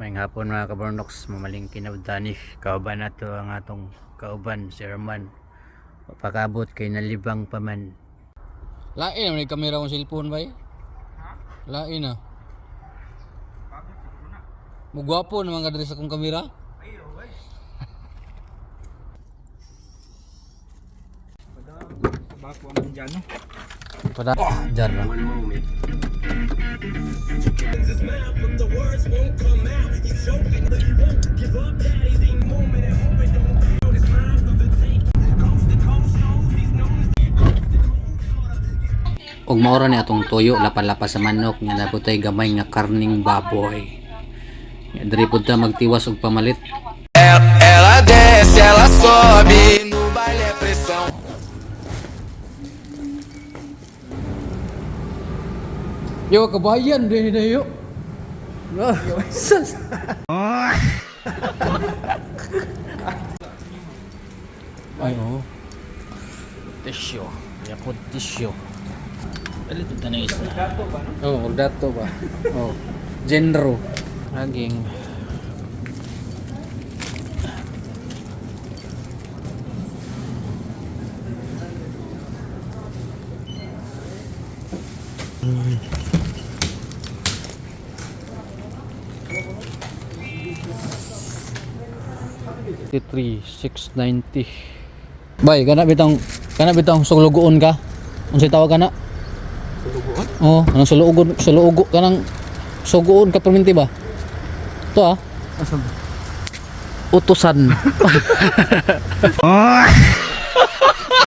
May hapon mga kabornoks, mamalingki na udani. Kauban na to ang atong kauban, si Roman. Pakabot kay nalibang pa man. Lain na may kamera kong cellphone ba eh? Ha? Lain na. Bakit siguro na? Mugwapo naman ka sa kong kamera. Ay, okay. Bako ang dyan, no? Pada jar na. Og maura ni atong toyo lapas-lapas sa manok nga naputay gamay nga karning baboy. Nga diri pud ta magtiwas og pamalit. Ela desce, ela sobe, no baile é pressão. Yo kabayan din na yo. Ay oh. Tisyo. Yakod tisyo. Palit ito na isa. Dato ba, no? Oh, dato ba? Oh. Genro. Laging. $690. Bay, kana bitang sulugoon ka? Unsay tawag kana? Sulugoon? Oh, kanang sulugo kanang sugoon ka perminti ba? To ah. Asan? Utusan.